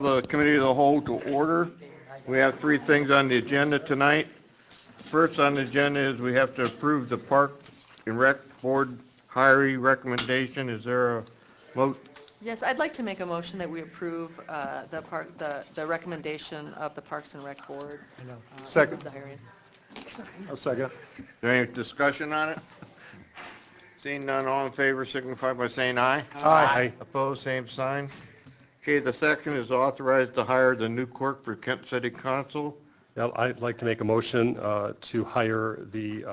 The committee of the whole to order. We have three things on the agenda tonight. First on the agenda is we have to approve the Park and Rec Board hiring recommendation. Is there a vote? Yes, I'd like to make a motion that we approve the recommendation of the Parks and Rec Board. Second. The hiring. I'll second. Is there any discussion on it? Seeing none, all in favor signify by saying aye. Aye. Opposed, same sign. Okay, the second is authorized to hire the new clerk for Kent City Council. Now, I'd like to make a motion to hire the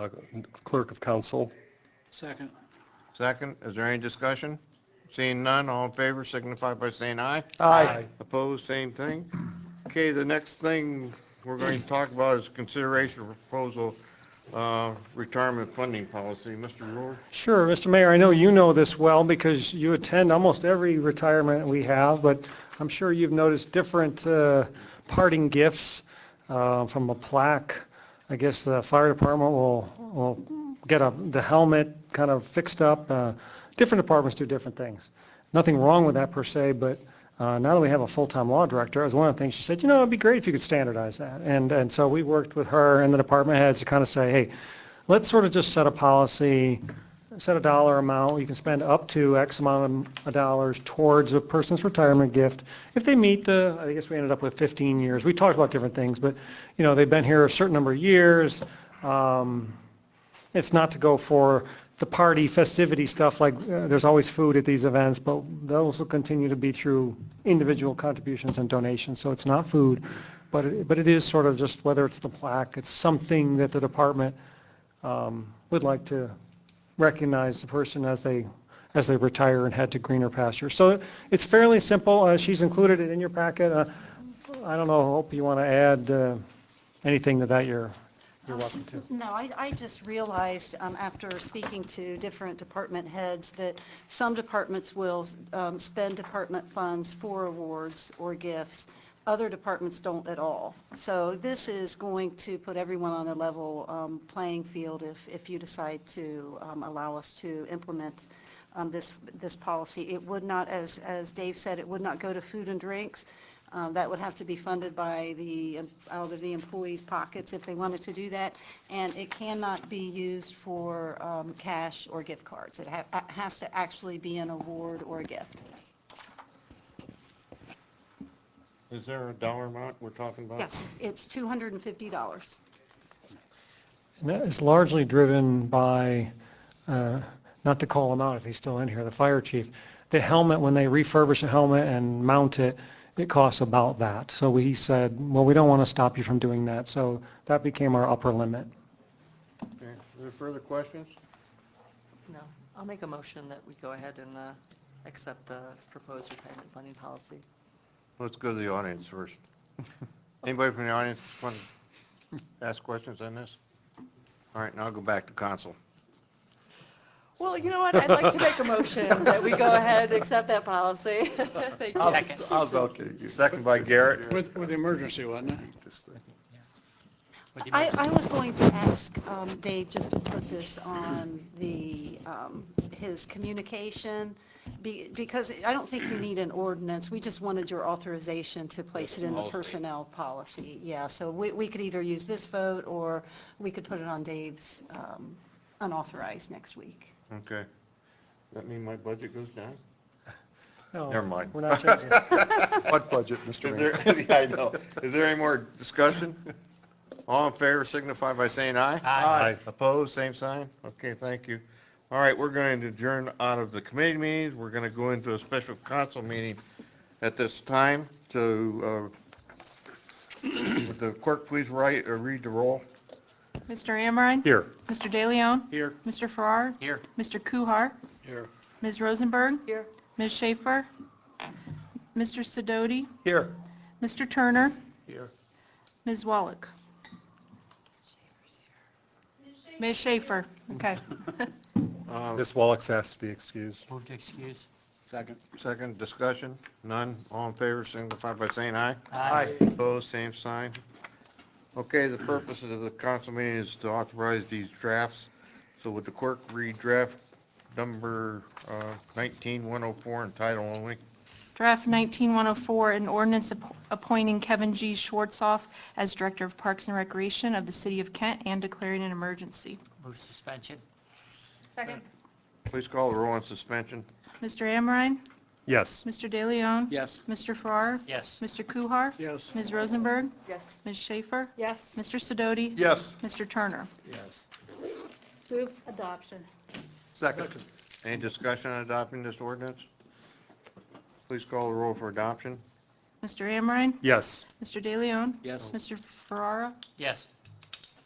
clerk of council. Second. Second, is there any discussion? Seeing none, all in favor signify by saying aye. Aye. Opposed, same thing. Okay, the next thing we're going to talk about is consideration of proposal, retirement funding policy. Mr. Rohr? Sure, Mr. Mayor, I know you know this well because you attend almost every retirement we have, but I'm sure you've noticed different parting gifts from a plaque. I guess the fire department will get the helmet kind of fixed up. Different departments do different things. Nothing wrong with that per se, but now that we have a full-time law director, it was one of the things she said, you know, it'd be great if you could standardize that. And so we worked with her and the department heads to kind of say, hey, let's sort of just set a policy, set a dollar amount. You can spend up to X amount of dollars towards a person's retirement gift. If they meet I guess we ended up with 15 years. We talked about different things, but, you know, they've been here a certain number of years. It's not to go for the party festivity stuff, like there's always food at these events, but those will continue to be through individual contributions and donations. So it's not food, but it is sort of just whether it's the plaque, it's something that the department would like to recognize the person as they retire and head to greener pastures. So it's fairly simple. She's included it in your packet. I don't know, I hope you want to add anything to that you're welcome to. No, I just realized after speaking to different department heads that some departments will spend department funds for awards or gifts. Other departments don't at all. So this is going to put everyone on a level playing field if you decide to allow us to implement this policy. It would not, as Dave said, it would not go to food and drinks. That would have to be funded by out of the employees' pockets if they wanted to do that, and it cannot be used for cash or gift cards. It has to actually be an award or a gift. Is there a dollar amount we're talking about? Yes, it's $250. And that is largely driven by, not to call him out if he's still in here, the fire chief. The helmet, when they refurbish a helmet and mount it, it costs about that. So he said, well, we don't want to stop you from doing that. So that became our upper limit. Okay. Are there further questions? No, I'll make a motion that we go ahead and accept the proposed retirement funding policy. Let's go to the audience first. Anybody from the audience want to ask questions on this? All right, now I'll go back to council. Well, you know what, I'd like to make a motion that we go ahead and accept that policy. Thank you. Okay. Second by Garrett. With the emergency, wasn't it? I was going to ask Dave just to put this on his communication, because I don't think we need an ordinance. We just wanted your authorization to place it in the personnel policy. Yeah, so we could either use this vote, or we could put it on Dave's unauthorized next week. Okay. Does that mean my budget goes down? No, Never mind. We're not changing. What budget, Mr. Is Mayor? there, yeah, I know. Is there any more discussion? All in favor signify by saying aye. Aye. Opposed, same sign? Okay, thank you. All right, we're going to adjourn out of the committee meetings. We're going to go into a special council meeting at this time to, would the clerk please read the roll? Mr. Amrhein? Here. Mr. DeLeone? Here. Mr. Ferrara? Here. Mr. Kuhar? Here. Ms. Rosenberg? Here. Ms. Shaffer? Mr. Sidoti? Here. Mr. Turner? Here. Ms. Wallach? Ms. Shaffer? Okay. Ms. Wallach's asked to be excused. Move to excuse. Second. Second, discussion? None? All in favor signify by saying aye. Aye. Opposed, same sign. Okay, the purpose of the council meeting is to authorize these drafts. So would the clerk read draft number 19104 in title only? Draft 19104, an ordinance appointing Kevin G. Schwartzoff as Director of Parks and Recreation of the City of Kent and declaring an emergency. Move suspension. Second. Please call the roll on suspension. Mr. Amrhein? Yes. Mr. DeLeone? Yes. Mr. Farrar? Yes. Mr. Kuhar? Yes. Ms. Rosenberg? Yes. Ms. Schaefer? Yes. Mr. Sidoti? Yes. Mr. Turner? Yes. Move adoption. Second. Any discussion on adopting this ordinance? Please call the roll for adoption. Mr. Amrhein? Yes. Mr. DeLeone? Yes. Mr. Ferrara? Yes.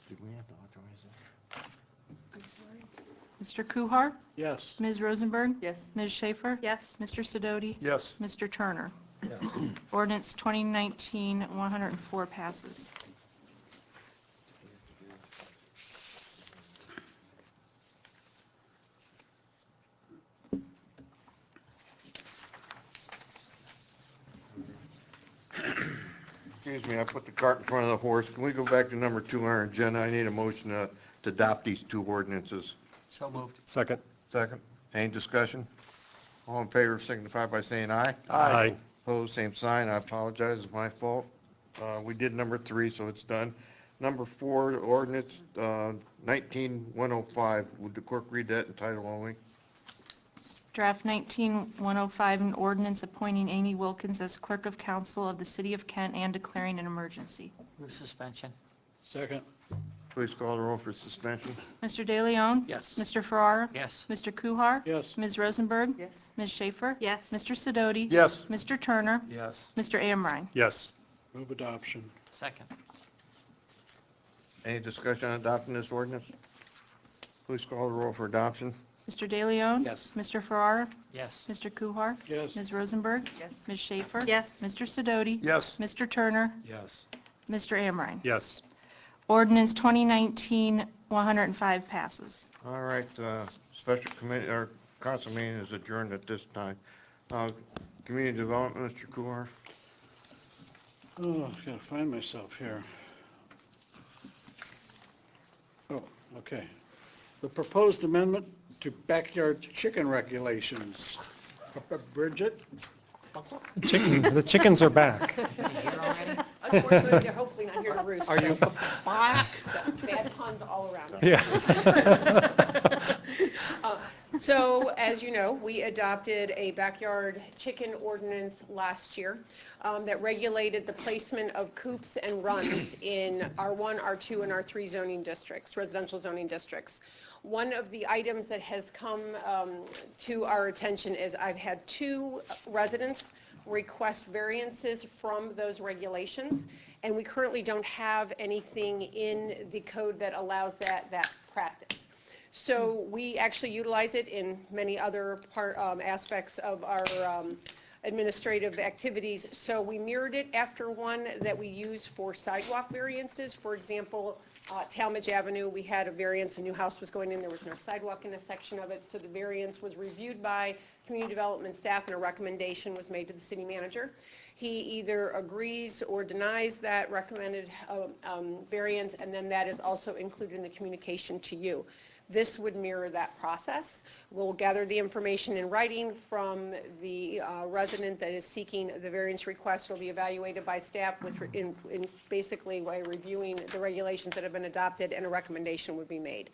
Did we have to authorize Mr. Kuhar? Yes. Ms. Rosenberg? Yes. Ms. Schaefer? Yes. Mr. Sidoti? Yes. Mr. Turner? Yes. Ordinance 2019-104 passes. Excuse me, I put the cart in front of the horse. Can we go back to number 2 on our agenda? I need a motion to adopt these 2 ordinances. So moved. Second. Second. Any discussion? All in favor signify by saying aye. Aye. Opposed, same sign. I apologize, it's my fault. We did number 3, so it's done. Number 4, ordinance 19105. Would the clerk read that in title only? Draft 19105, an ordinance appointing Amy Wilkins as Clerk of Council of the City of Kent and declaring an emergency. Move suspension. Second. Please call the roll for suspension. Mr. DeLeone? Yes. Mr. Farrar? Yes. Mr. Kuhar? Yes. Ms. Rosenberg? Yes. Ms. Schaefer? Yes. Mr. Sidoti? Yes. Mr. Turner? Yes. Mr. Amrhein? Yes. Move adoption. Second. Any discussion on adopting this ordinance? Please call the roll for adoption. Mr. DeLeone? Yes. Mr. Farrar? Yes. Mr. Kuhar? Yes. Ms. Rosenberg? Yes. Ms. Schaefer? Yes. Mr. Sidoti? Yes. Mr. Turner? Yes. Mr. Amrhein? Yes. Ordinance 2019-105 passes. All right, special committee, or council meeting is adjourned at this time. Community development, Mr. Kuhar? Oh, I've got to find myself here. Oh, okay. The proposed amendment to backyard chicken regulations. Bridget? The chickens are back. Unfortunately, they're hopefully not here to roost. Are you back? Bad puns all around. Yeah. So, as you know, we adopted a backyard chicken ordinance last year that regulated the placement of coops and runs in R1, R2, and R3 zoning districts, residential zoning districts. One of the items that has come to our attention is I've had 2 residents request variances from those regulations, and we currently don't have anything in the code that allows that practice. So we actually utilize it in many other aspects of our administrative activities. So we mirrored it after one that we use for sidewalk variances. For example, Talmadge Avenue, we had a variance, a new house was going in, there was no sidewalk in a section of it, so the variance was reviewed by community development staff and a recommendation was made to the city manager. He either agrees or denies that recommended variance, and then that is also included in the communication to you. This would mirror that process. We'll gather the information in writing from the resident that is seeking the variance request. Will be evaluated by staff in basically by reviewing the regulations that have been adopted, and a recommendation would be made.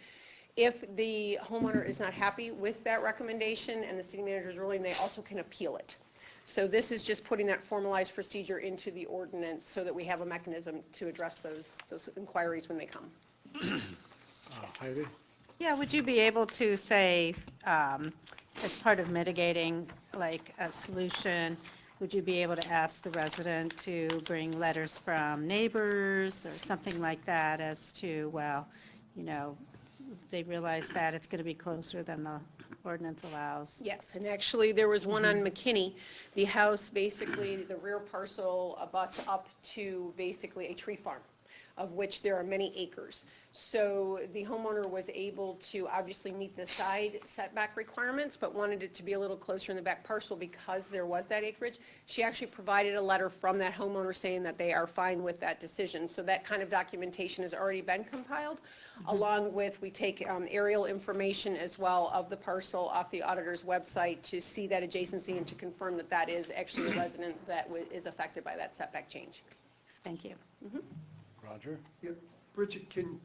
If the homeowner is not happy with that recommendation and the city manager's ruling, they also can appeal it. So this is just putting that formalized procedure into the ordinance so that we have a mechanism to address those inquiries when they come. Heidi? Yeah, would you be able to say, as part of mitigating, like a solution, would you be able to ask the resident to bring letters from neighbors or something like that as to, well, you know, they realize that it's going to be closer than the ordinance allows? Yes, and actually, there was one on McKinney. The house, basically, the rear parcel abuts up to basically a tree farm. of which there are many acres. So the homeowner was able to obviously meet the side setback requirements, but wanted it to be a little closer in the back parcel because there was that acreage. She actually provided a letter from that homeowner saying that they are fine with that decision. So that kind of documentation has already been compiled, along with, we take aerial information as well of the parcel off the auditor's website to see that adjacency and to confirm that that is actually a resident that is affected by that setback change. Thank you. Roger? Yeah, Bridget, can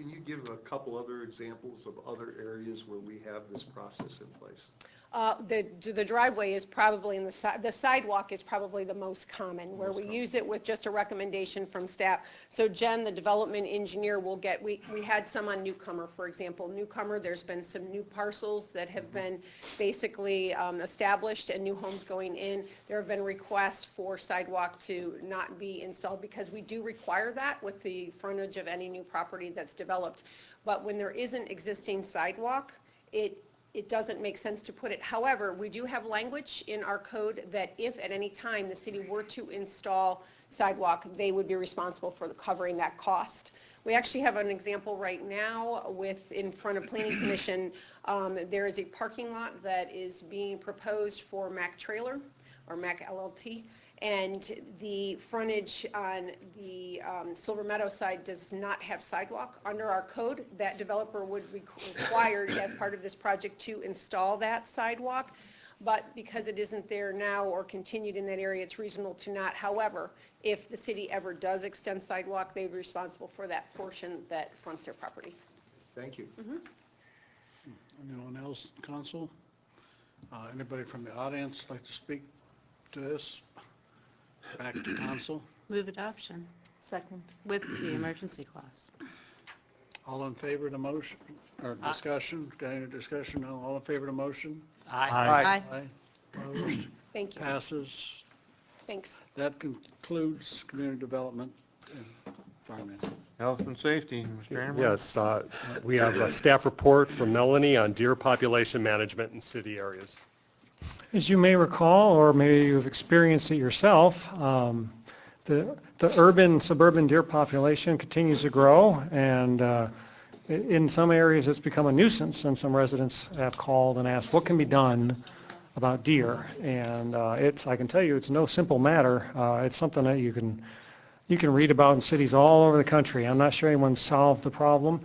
you give a couple other examples of other areas where we have this process in place? The driveway is probably the sidewalk is probably the most common, where we use it with just a recommendation from staff. So Jen, the development engineer, will get, we had some on Newcomer, for example. Newcomer, there's been some new parcels that have been basically established and new homes going in. There have been requests for sidewalk to not be installed because we do require that with the frontage of any new property that's developed. But when there isn't existing sidewalk, it doesn't make sense to put it. However, we do have language in our code that if at any time the city were to install sidewalk, they would be responsible for covering that cost. We actually have an example right now in front of Planning Commission. There is a parking lot that is being proposed for Mac Trailer or Mac LLT. And the frontage on the Silver Meadow side does not have sidewalk. Under our code, that developer would be required as part of this project to install that sidewalk. But because it isn't there now or continued in that area, it's reasonable to not. However, if the city ever does extend sidewalk, they'd be responsible for that portion that fronts their property. Thank you. Anyone else, council? Anybody from the audience like to speak to this? Back to council. Move adoption Second. with the emergency clause. All in favor of the motion, or discussion? Got any discussion? No? All in favor of the motion? Aye. Aye. Aye. Opposed? Thank you. Passes. Thanks. That concludes community development and finance. Health and safety, Mr. Amrhein. Yes, we have a staff report from Melanie on deer population management in city areas. As you may recall, or maybe you've experienced it yourself, the urban suburban deer population continues to grow, and in some areas it's become a nuisance, and some residents have called and asked what can be done about deer. And I can tell you, it's no simple matter. It's something that you can read about in cities all over the country. I'm not sure anyone's solved the problem.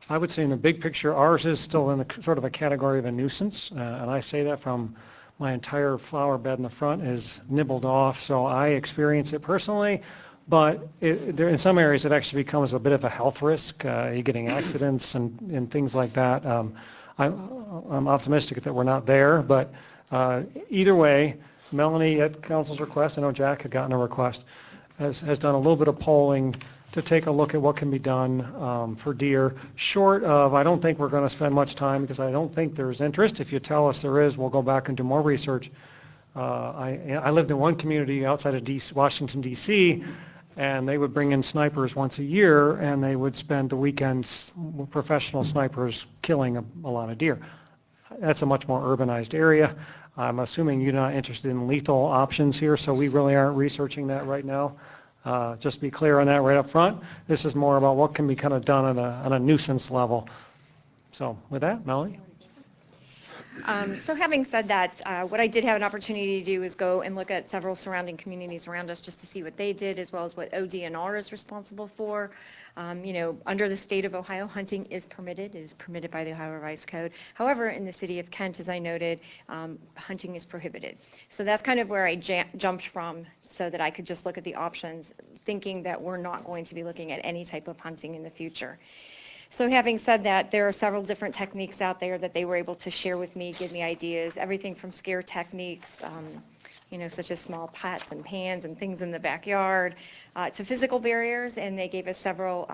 I would say in the big picture, ours is still in the sort of a category of a nuisance, and I say that from my entire flower bed in the front is nibbled off, so I experience it personally. But in some areas, it actually becomes a bit of a health risk. You're getting accidents and things like that. I'm optimistic that we're not there, but either way, Melanie, at council's request, I know Jack had gotten a request, has done a little bit of polling to take a look at what can be done for deer. Short of, I don't think we're going to spend much time because I don't think there's interest. If you tell us there is, we'll go back and do more research. I lived in one community outside of Washington, D.C., and they would bring in snipers once a year, and they would spend the weekends with professional snipers killing a lot of deer. That's a much more urbanized area. I'm assuming you're not interested in lethal options here, so we really aren't researching that right now. Just to be clear on that right up front, this is more about what can be kind of done on a nuisance level. So with that, Melanie? So having said that, what I did have an opportunity to do is go and look at several surrounding communities around us just to see what they did, as well as what ODNR is responsible for. Under the state of Ohio, hunting is permitted. It is permitted by the Ohio Revised Code. However, in the city of Kent, as I noted, hunting is prohibited. So that's kind of where I jumped from so that I could just look at the options, thinking that we're not going to be looking at any type of hunting in the future. So having said that, there are several different techniques out there that they were able to share with me, give me ideas, everything from scare techniques, such as small pots and pans and things in the backyard, to physical barriers, and they gave us several,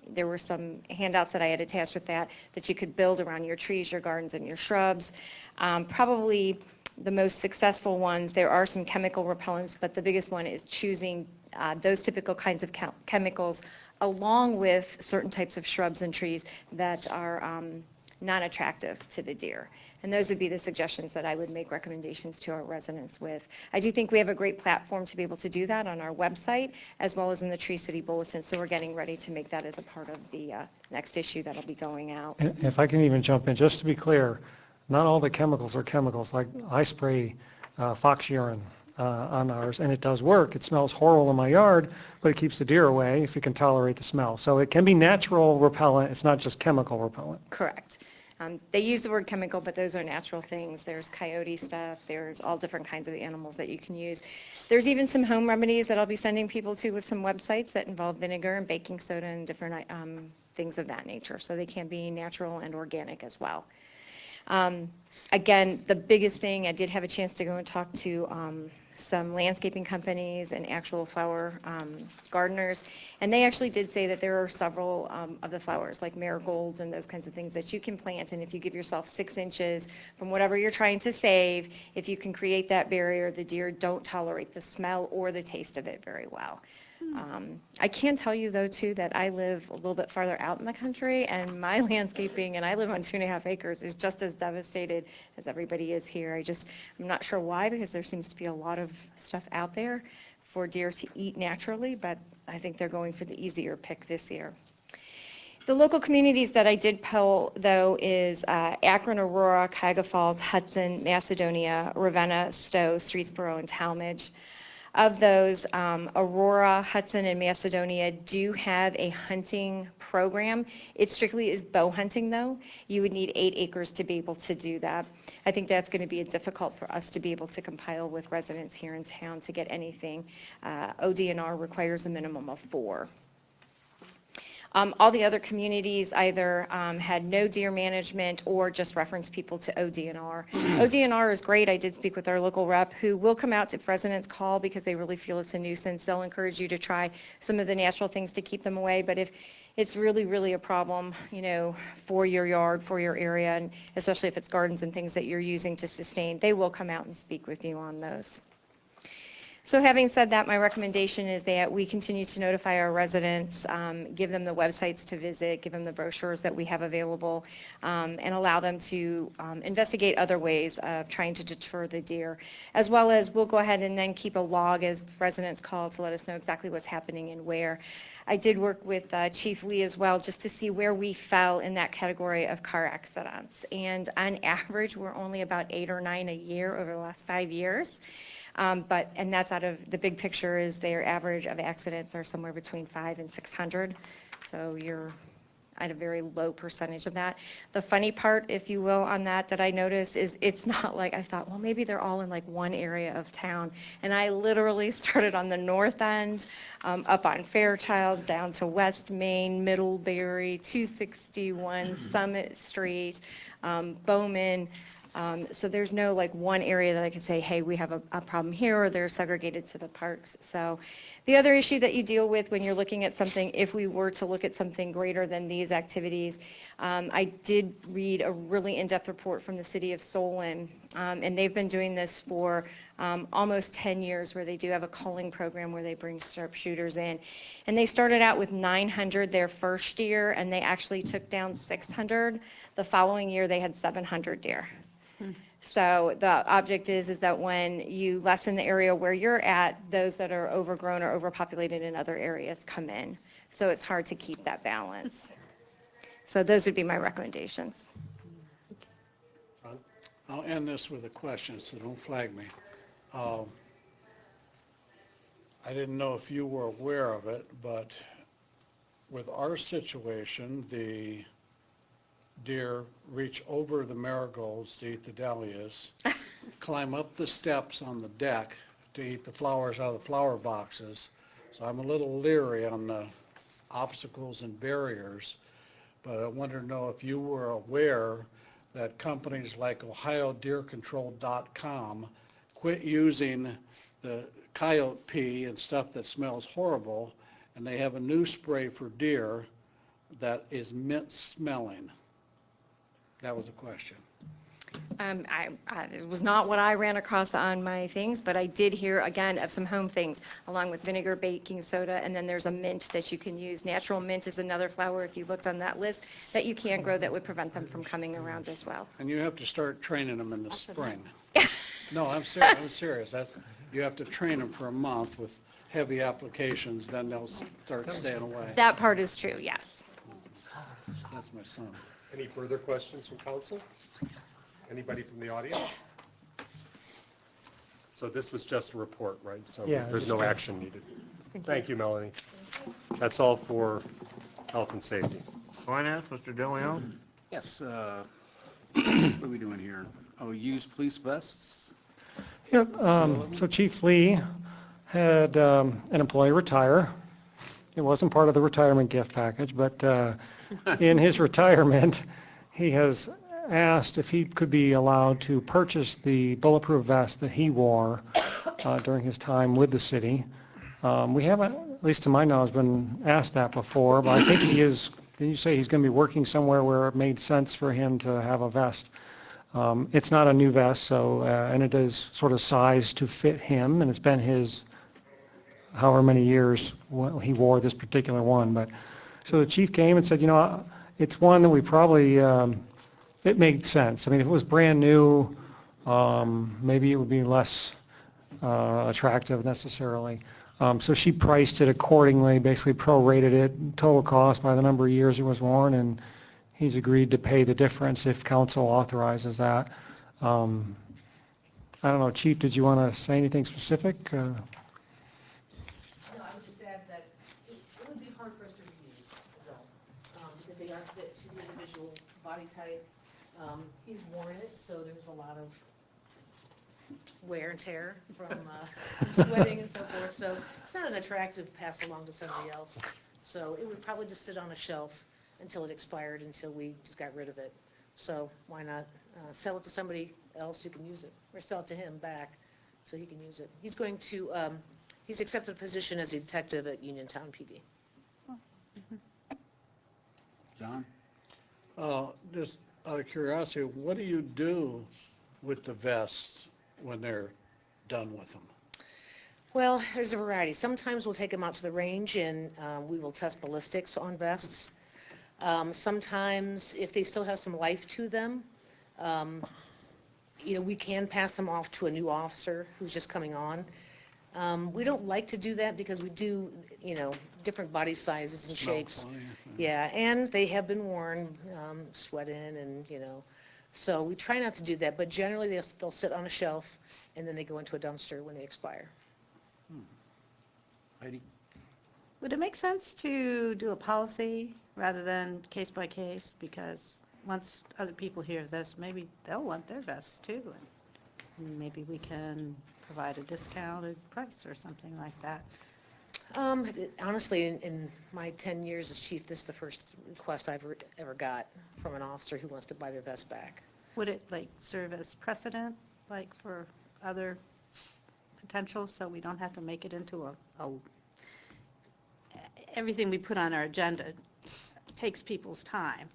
there were some handouts that I had attached with that you could build around your trees, your gardens, and your shrubs. Probably the most successful ones, there are some chemical repellents, but the biggest one is choosing those typical kinds of chemicals along with certain types of shrubs and trees that are non-attractive to the deer. And those would be the suggestions that I would make recommendations to our residents with. I do think we have a great platform to be able to do that on our website as well as in the Tree City Bulletin. So we're getting ready to make that as a part of the next issue that'll be going out. And if I can even jump in, just to be clear, not all the chemicals are chemicals. Like I spray fox urine on ours, and it does work. It smells horrible in my yard, but it keeps the deer away if you can tolerate the smell. So it can be natural repellent. It's not just chemical repellent. Correct. They use the word chemical, but those are natural things. There's coyote stuff. There's all different kinds of animals that you can use. There's even some home remedies that I'll be sending people to with some websites that involve vinegar and baking soda and different things of that nature. So they can be natural and organic as well. Again, the biggest thing, I did have a chance to go and talk to some landscaping companies and actual flower gardeners, and they actually did say that there are several of the flowers, like marigolds and those kinds of things, that you can plant, and if you give yourself 6 inches from whatever you're trying to save, if you can create that barrier, the deer don't tolerate the smell or the taste of it very well. I can tell you, though, too, that I live a little bit farther out in the country, and my landscaping, and I live on 2.5 acres, is just as devastated as everybody is here. I'm not sure why, because there seems to be a lot of stuff out there for deer to eat naturally, but I think they're going for the easier pick this year. The local communities that I did poll, though, is Akron, Aurora, Cuyahoga Falls, Hudson, Macedonia, Ravenna, Stowe, Streetsboro, and Talmadge. Of those, Aurora, Hudson, and Macedonia do have a hunting program. It strictly is bow hunting, though. You would need 8 acres to be able to do that. I think that's going to be difficult for us to be able to compile with residents here in town to get anything. ODNR requires a minimum of 4. All the other communities either had no deer management or just referenced people to ODNR. ODNR is great. I did speak with our local rep who will come out if residents call because they really feel it's a nuisance. They'll encourage you to try some of the natural things to keep them away. But if it's really, really a problem, for your yard, for your area, and especially if it's gardens and things that you're using to sustain, they will come out and speak with you on those. So having said that, my recommendation is that we continue to notify our residents, give them the websites to visit, give them the brochures that we have available, and allow them to investigate other ways of trying to deter the deer, as well as we'll go ahead and then keep a log as residents call to let us know exactly what's happening and where. I did work with Chief Lee as well just to see where we fell in that category of car accidents. And on average, we're only about 8 or 9 a year over the last 5 years. And that's out of, the big picture is their average of accidents are somewhere between 500 and 600. So you're at a very low percentage of that. The funny part, if you will, on that I noticed is it's not like I thought, well, maybe they're all in like one area of town. And I literally started on the north end, up on Fairchild, down to West Main, Middlebury, 261, Summit Street, Bowman. So there's no like one area that I can say, hey, we have a problem here, or they're segregated to the parks. So the other issue that you deal with when you're looking at something, if we were to look at something greater than these activities, I did read a really in-depth report from the city of Solon, and they've been doing this for almost 10 years, where they do have a culling program where they bring sharpshooters in. And they started out with 900 their first year, and they actually took down 600. The following year, they had 700 deer. So the object is that when you lessen the area where you're at, those that are overgrown or overpopulated in other areas come in. So it's hard to keep that balance. So those would be my recommendations. I'll end this with a question, so don't flag me. I didn't know if you were aware of it, but with our situation, the deer reach over the marigolds to eat the dahlias, climb up the steps on the deck to eat the flowers out of the flower boxes. So I'm a little leery on the obstacles and barriers, but I wanted to know if you were aware that companies like OhioDeerControl.com quit using the coyote pee and stuff that smells horrible, and they have a new spray for deer that is mint smelling. That was a question. It was not what I ran across on my things, but I did hear, again, of some home things, along with vinegar, baking soda, and then there's a mint that you can use. Natural mint is another flower, if you looked on that list, that you can grow that would prevent them from coming around as well. And you have to start training them in the spring. No, I'm serious. You have to train them for a month with heavy applications, then they'll start staying away. That part is true, yes. That's my son. Any further questions from council? Anybody from the audience? So this was just a report, right? So Yeah, there's no action needed. Thank you, Melanie. That's all for health and safety. Finance, Mr. DeLeone? Yes, what are we doing here? Oh, use police vests? Yep, so Chief Lee had an employee retire. It wasn't part of the retirement gift package, but in his retirement, he has asked if he could be allowed to purchase the bulletproof vest that he wore during his time with the city. We haven't, at least to my knowledge, been asked that before, but I think he is, did you say he's going to be working somewhere where it made sense for him to have a vest? It's not a new vest, so, and it is sort of sized to fit him, and it's been his however many years he wore this particular one. But so the chief came and said, you know, it's one that we probably, it made sense. I mean, if it was brand new, maybe it would be less attractive necessarily. So she priced it accordingly, basically prorated it, total cost by the number of years it was worn, and he's agreed to pay the difference if council authorizes that. I don't know, Chief, did you want to say anything specific? No, I would just add that it would be hard for us to reuse, is all, because they are fit to the individual body type. He's worn it, so there's a lot of wear and tear from sweating and so forth. So it's not an attractive pass along to somebody else. So it would probably just sit on a shelf until it expired, until we just got rid of it. So why not sell it to somebody else who can use it, or sell it to him back so he can use it. He's going to, he's accepted a position as a detective at Uniontown PD. John? Just out of curiosity, what do you do with the vests when they're done with them? Well, there's a variety. Sometimes we'll take them out to the range and we will test ballistics on vests. Sometimes, if they still have some life to them, you know, we can pass them off to a new officer who's just coming on. We don't like to do that because we do, you know, different body sizes and Smell shapes. funny. Yeah, and they have been worn, sweat in, and, you know, so we try not to do that, but generally they'll sit on a shelf and then they go into a dumpster when they expire. Heidi? Would it make sense to do a policy rather than case by case? Because once other people hear this, maybe they'll want their vests too. And maybe we can provide a discounted price or something like that. Honestly, in my 10 years as chief, this is the first request I've ever got from an officer who wants to buy their vest back. Would it like serve as precedent, like for other potentials, so we don't have to make it into everything we put on our agenda takes people's time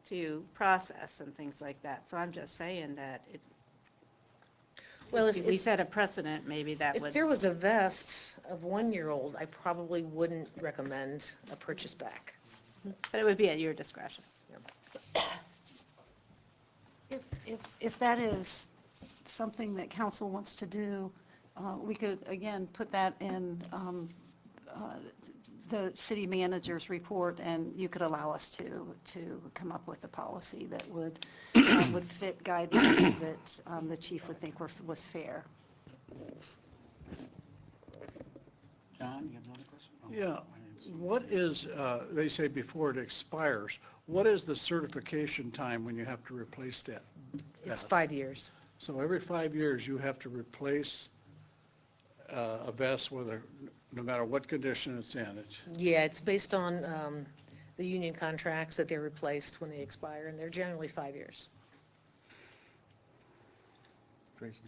to process and things like that. So I'm just saying that Well, if we set a precedent, maybe that If would. there was a vest of 1-year-old, I probably wouldn't recommend a purchase back. But it would be at your discretion. If that is something that council wants to do, we could, again, put that in the city manager's report, and you could allow us to come up with a policy that would fit guidelines that the chief would think was fair. John, you have another question? Oh, Yeah, I didn't see. what is, they say before it expires, what is the certification time when you have to replace that It's vest? 5 years. So every 5 years, you have to replace a vest no matter what condition it's in. Yeah, it's based on the union contracts that they're replaced when they expire, and they're generally 5 years. Tracy?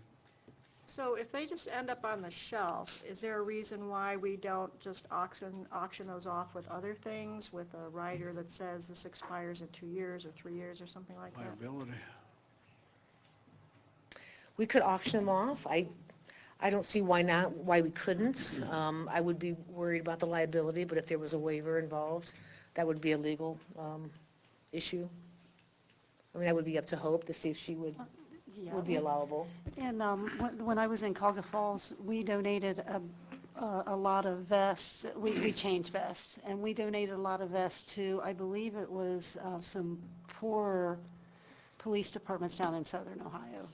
So if they just end up on the shelf, is there a reason why we don't just auction those off with other things, with a rider that says this expires in 2 years or 3 years or something like that? Liability. We could auction them off. I don't see why not, why we couldn't. I would be worried about the liability, but if there was a waiver involved, that would be a legal issue. I mean, that would be up to Hope to see if she would be allowable. And when I was in Cauga Falls, we donated a lot of vests. We changed vests, and we donated a lot of vests to, I believe it was some poor police departments down in southern Ohio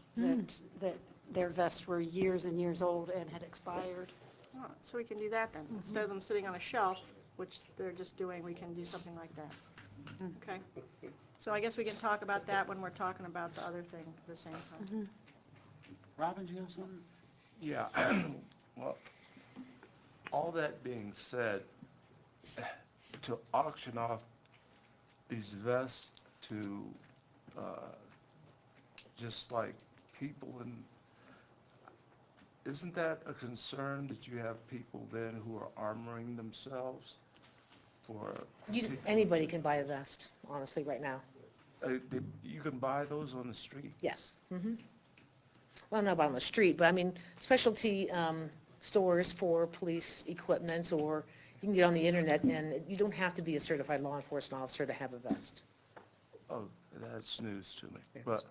that their vests were years and years old and had expired. Oh, so we can do that then. Instead of them sitting on a shelf, which they're just doing, we can do something like that. Okay? So I guess we can talk about that when we're talking about the other thing at the same time. Robin, do you have something? Yeah, well, all that being said, to auction off these vests to just like people in, isn't that a concern that you have people then who are armoring themselves for? Anybody can buy a vest, honestly, right now. You can buy those on the street? Yes. Well, not on the street, but I mean, specialty stores for police equipment, or you can get on the internet, and you don't have to be a certified law enforcement officer to have a vest. Oh, that's news to me, but,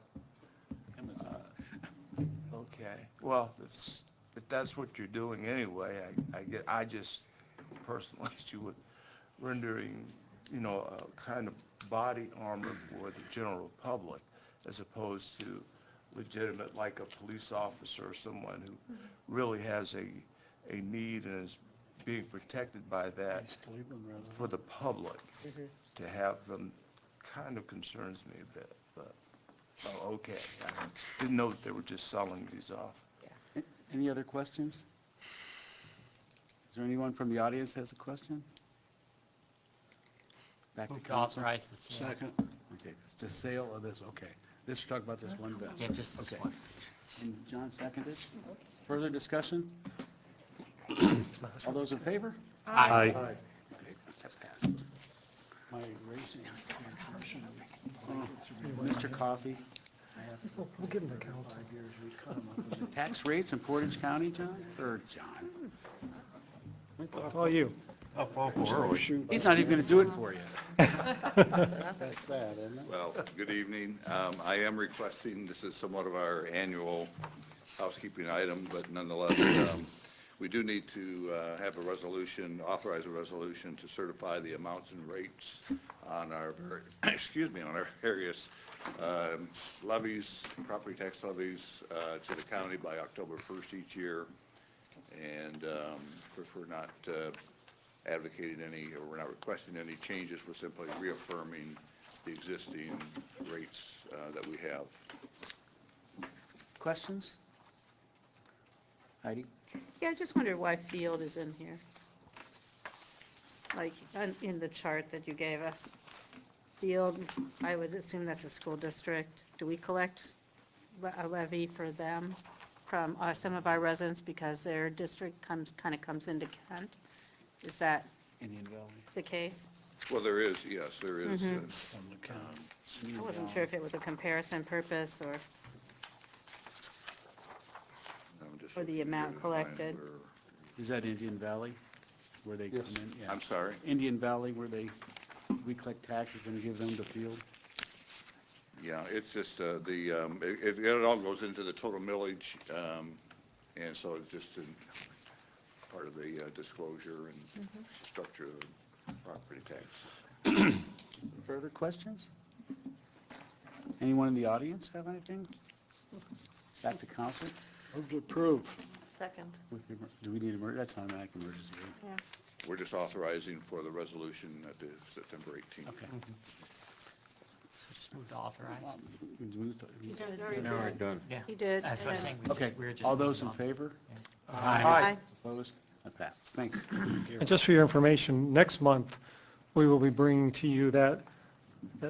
okay. Well, if that's what you're doing anyway, I just personally, you would rendering, a kind of body armor for the general public as opposed to legitimate, like a police officer or someone who really has a need and is being protected by that for the public. To have them kind of concerns me a bit, but, okay. I didn't know that they were just selling these off. Any other questions? Is there anyone from the audience that has a question? Back to Move to council. authorize the sale. Second. Okay, it's the sale of this, okay. This, we're talking about this one vest. Yeah, just this Okay. one. And John seconded. Further discussion? All those in favor? Aye. Okay, that passes. My racing impression. Mr. Coffey, We'll give them the count. tax rates in Portage County, John? Or John? It's all you. Up awful early. He's not even going to do it for you. That's sad, isn't it? Well, good evening. I am requesting, this is somewhat of our annual housekeeping item, but nonetheless, we do need to have a resolution, authorize a resolution to certify the amounts and rates on our, on our various levies, property tax levies to the county by October 1st each year. And of course, we're not advocating any, or we're not requesting any changes. We're simply reaffirming the existing rates that we have. Questions? Heidi? Yeah, I just wonder why Field is in here. Like, in the chart that you gave us. Field, I would assume that's a school district. Do we collect a levy for them from some of our residents because their district kind of comes into Kent? Is that Indian Valley. the case? Well, there is, yes, there is. I wasn't sure if it was a comparison purpose or I'm just or the looking amount here to find collected. where- Is that Indian Valley, where they come in? Yeah. I'm sorry? Indian Valley, where we collect taxes and give them to Field? Yeah, it's just it all goes into the total millage, and so it's just part of the disclosure and structure of the property tax. Further questions? Anyone in the audience have anything? Back to council. Move to approve. Second. Do we need that's automatic emergency, right? Yeah. We're just authorizing for the resolution at the September 18th. Okay. Just move to authorize. You guys already Now we're did. done. Yeah. He did. That's what I'm saying. Okay, We were just all those in moving on. favor? Aye. Opposed? That passes. Thanks. And just for your information, next month, we will be bringing to you that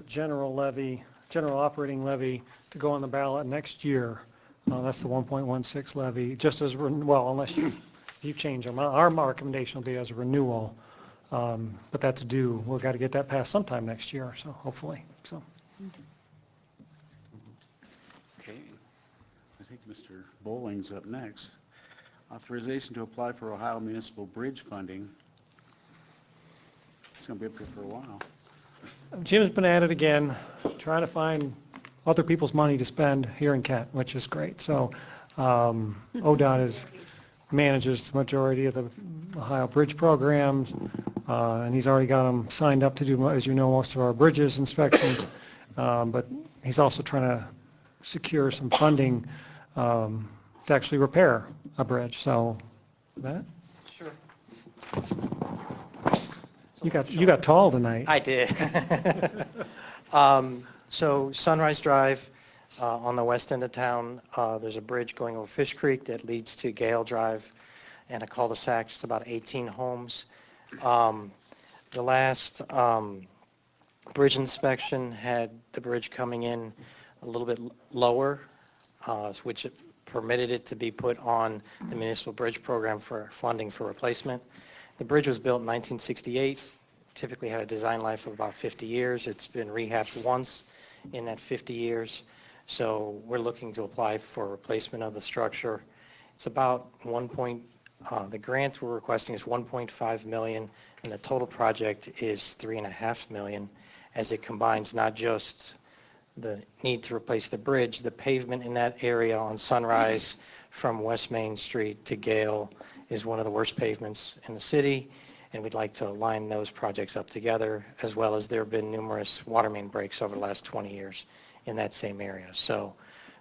general levy, general operating levy to go on the ballot next year. That's the 1.16 levy, just as, well, unless you change them. Our recommendation will be as a renewal, but that's due. We've got to get that passed sometime next year, so hopefully, so. Okay. I think Mr. Bowling's up next. Authorization to apply for Ohio Municipal Bridge funding. It's going to be up here for a while. Jim's been at it again, trying to find other people's money to spend here in Kent, which is great. So ODOT manages the majority of the Ohio bridge programs, and he's already got them signed up to do, as you know, most of our bridges inspections. But he's also trying to secure some funding to actually repair a bridge. So that? Sure. You got tall tonight. I did. So Sunrise Drive on the west end of town, there's a bridge going over Fish Creek that leads to Gale Drive and a cul-de-sac, just about 18 homes. The last bridge inspection had the bridge coming in a little bit lower, which permitted it to be put on the municipal bridge program for funding for replacement. The bridge was built in 1968, typically had a design life of about 50 years. It's been rehabbed once in that 50 years. So we're looking to apply for replacement of the structure. It's about the grant we're requesting is 1.5 million, and the total project is 3.5 million, as it combines not just the need to replace the bridge, the pavement in that area on Sunrise from West Main Street to Gale is one of the worst pavements in the city, and we'd like to line those projects up together, as well as there have been numerous water main breaks over the last 20 years in that same area. So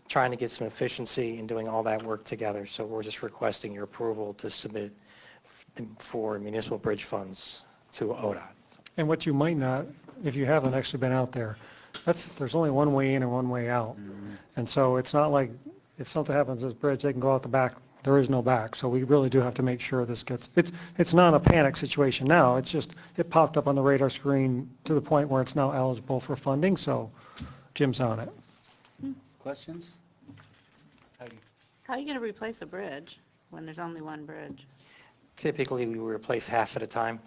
trying to get some efficiency in doing all that work together. So we're just requesting your approval to submit for municipal bridge funds to ODOT. And what you might not, if you haven't actually been out there, there's only one way in and one way out. And so it's not like if something happens to this bridge, they can go out the back. There is no back. So we really do have to make sure this gets, it's not a panic situation now. It's just, it popped up on the radar screen to the point where it's now eligible for funding. So Jim's on it. Questions? Heidi? How are you going to replace a bridge when there's only one bridge? Typically, we replace half at a time.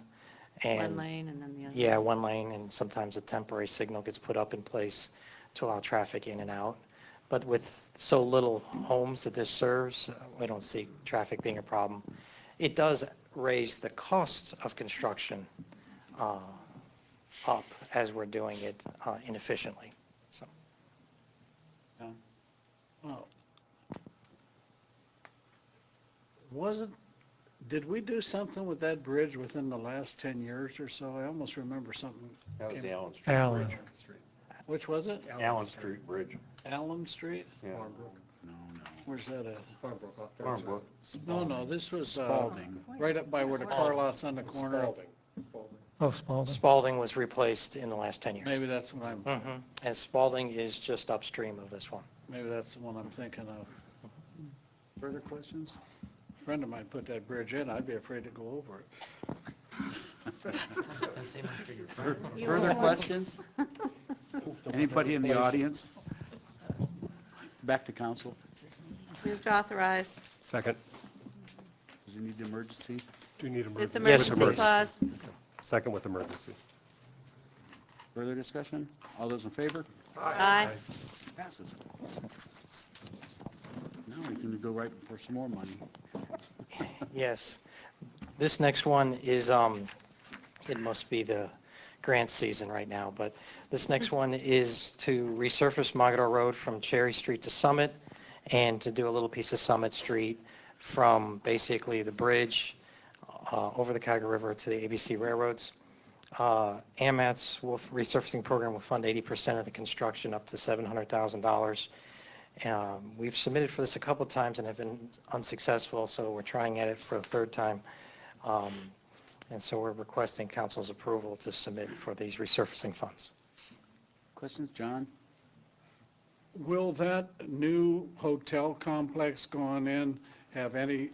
And One lane and then the other? yeah, one lane, and sometimes a temporary signal gets put up in place to allow traffic in and out. But with so little homes that this serves, we don't see traffic being a problem. It does raise the cost of construction up as we're doing it inefficiently. So. Well, did we do something with that bridge within the last 10 years or so? I almost remember something. That was the Allen Street Allen. Bridge. Which was it? Allen Street Bridge. Allen Street? Yeah. No. Where's that at? Farmbrook. No, this was Spalding. right up by where the car lot's on the corner. Oh, Spalding. Spalding was replaced in the last 10 years. Maybe that's what And Spalding is just upstream of this one. maybe that's the one I'm thinking of. Further questions? A friend of mine put that bridge in. I'd be afraid to go over it. Further questions? Anybody in the audience? Back to council. Move to authorize Second. Does it need emergency? Do you need with emergency? Yes, emergency clause. Second with emergency. Further discussion? All those in favor? Aye. Passes. Now we can go right for some more money. Yes. This next one is, it must be the grant season right now, but this next one is to resurface Mogador Road from Cherry Street to Summit, and to do a little piece of Summit Street from basically the bridge over the Cuyahoga River to the ABC railroads. AMAT's resurfacing program will fund 80% of the construction up to $700,000. We've submitted for this a couple of times and have been unsuccessful, so we're trying at it for the third time. And so we're requesting council's approval to submit for these resurfacing funds. Questions, John? Will that new hotel complex going in have any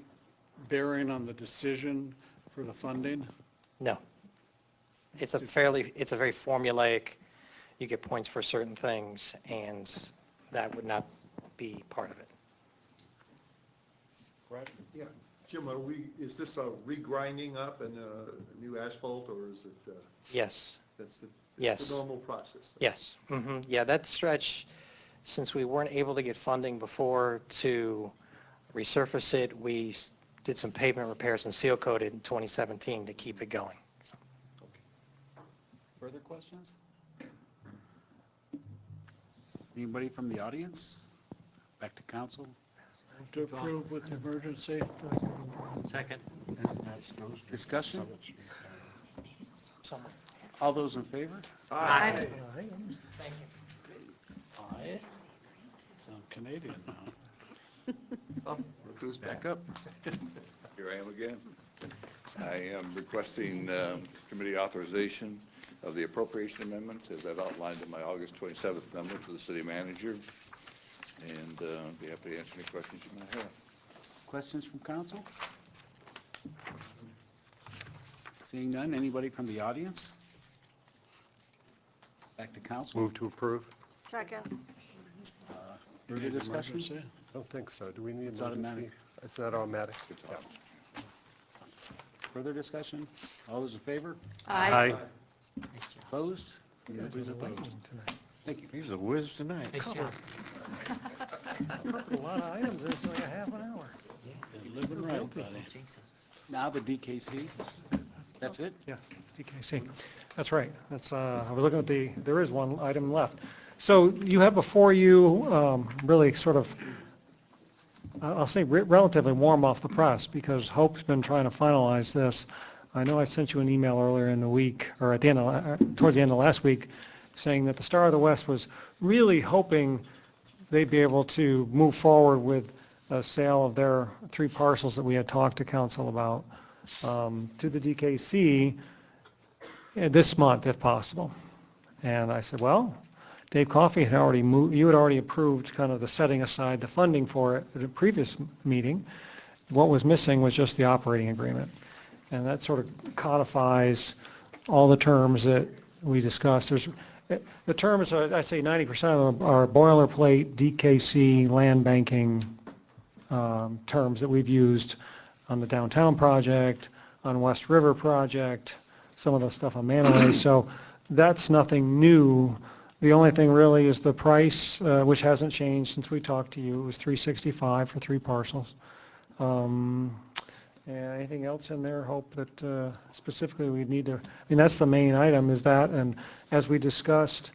bearing on the decision for the funding? No. It's a very formulaic, you get points for certain things, and that would not be part of it. Right, yeah. Jim, is this a regrinding up and new asphalt, or is it? Yes. That's the Yes. normal process? Yes. Yeah, that stretch Since we weren't able to get funding before to resurface it, we did some pavement repairs and seal coated in 2017 to keep it going. So, Further questions? Anybody from the audience? Back to council. To approve with emergency. Second. Discussion? so All those in favor? Aye. Sound Canadian now. Look who's Back up. Here I am again. I am requesting committee authorization of the appropriation amendment as I've outlined in my August 27th memo to the city manager, and be happy to answer any questions you might have. Questions from council? Seeing none, anybody from the audience? Back to council. Move to approve? Second. Further discussion? Emergency? I don't think so. Do we need It's emergency? automatic. Is that automatic? Yeah. Further discussion? All those in favor? Aye. Opposed? Nobody's opposed. Thank you. He's a whiz tonight. Nice job. A lot of items, it's like a half an hour. You're living right, buddy. Jesus. Now the DKC. That's it? Yeah, DKC. That's right. That's, I was looking at there is one item left. So you have before you really sort of, I'll say relatively warm off the press because Hope's been trying to finalize this. I know I sent you an email earlier in the week, or at the end towards the end of last week, saying that the Star of the West was really hoping they'd be able to move forward with a sale of their 3 parcels that we had talked to council about to the DKC this month, if possible. And I said, well, Dave Coffey had already moved, you had already approved kind of the setting aside the funding for it at a previous meeting. What was missing was just the operating agreement. And that sort of codifies all the terms that we discussed. The terms, I'd say 90% of them are boilerplate DKC land banking terms that we've used on the downtown project, on West River project, some of the stuff on Manaway. So that's nothing new. The only thing really is the price, which hasn't changed since we talked to you. It was $365 for 3 parcels. And anything else in there, Hope, that specifically we need to, I mean, that's the main item is that, and as we discussed,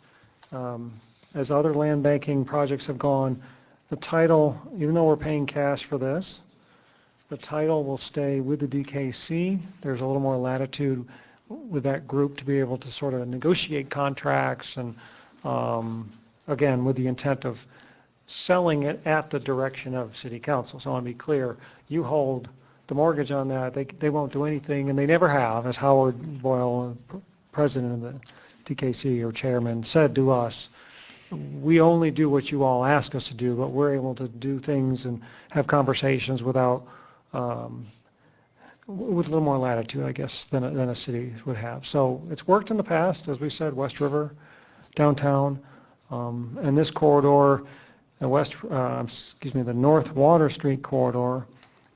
as other land banking projects have gone, the title, even though we're paying cash for this, the title will stay with the DKC. There's a little more latitude with that group to be able to sort of negotiate contracts and, again, with the intent of selling it at the direction of City Council. So I want to be clear, you hold the mortgage on that, they won't do anything, and they never have, as Howard Boyle, president of the DKC or chairman, said to us, we only do what you all ask us to do, but we're able to do things and have conversations without, with a little more latitude, I guess, than a city would have. So it's worked in the past, as we said, West River, downtown, and this corridor, the North Water Street corridor,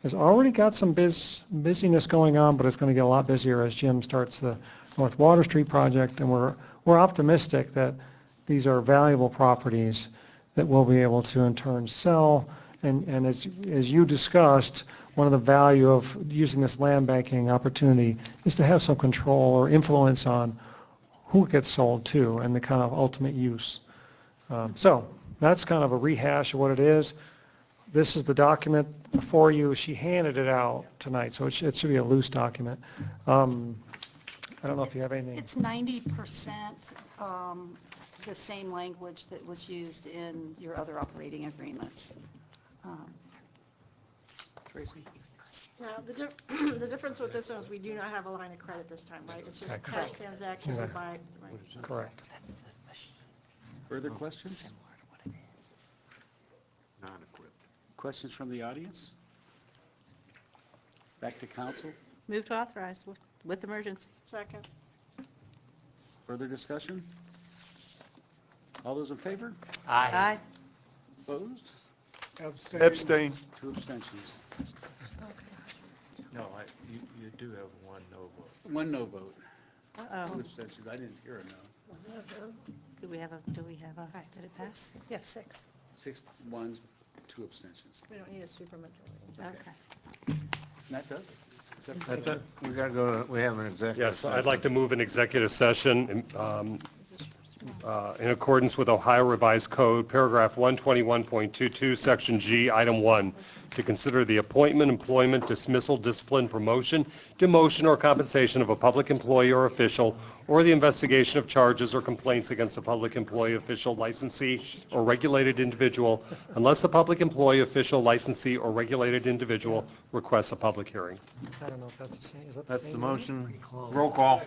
has already got some busyness going on, but it's going to get a lot busier as Jim starts the North Water Street project, and we're optimistic that these are valuable properties that we'll be able to in turn sell, and as you discussed, one of the value of using this land banking opportunity is to have some control or influence on who it gets sold to and the kind of ultimate use. So that's kind of a rehash of what it is. This is the document before you. She handed it out tonight, so it should be a loose document. I don't know if you have anything. It's 90% the same language that was used in your other operating agreements. Tracy? Now, the difference with this one is we do not have a line of credit this time, right? It's just cash Correct. transactions we buy, right? Correct. Further questions? Non-equipped. Questions from the audience? Back to council. Move to authorize with emergency. Second. Further discussion? All those in favor? Aye. Opposed? Abstain. 2 abstentions. No, you do have 1 no vote. 1 no vote. Uh-oh. 2 abstentions. I didn't hear a no. Do we have a, did it pass? You have 6. 6-1, 2 abstentions. We don't need a supermajority. Okay. And that does it. Except for- That's it. We got to go, we have an executive. Yes, I'd session. like to move an executive session in accordance with Ohio Revised Code, paragraph 121.22, section G, item 1, to consider the appointment, employment, dismissal, discipline, promotion, demotion, or compensation of a public employee or official, or the investigation of charges or complaints against a public employee, official, licensee, or regulated individual, unless the public employee, official, licensee, or regulated individual requests a public hearing. I don't know if that's the same, is that the That's same? the one? motion. Roll call.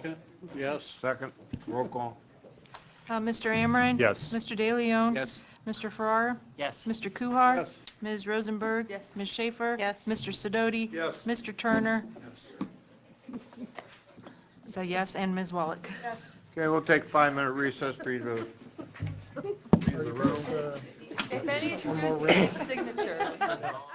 Yes. Second. Roll call. Mr. Amrhein? Yes. Mr. DeLeone? Yes. Mr. Ferrara? Yes. Mr. Kuhar? Yes. Ms. Rosenberg? Yes. Ms. Shaffer? Yes. Mr. Sidoti? Yes. Mr. Turner? So yes, and Ms. Wallach? Yes. Okay, we'll take 5-minute recess for you to If any students' signatures.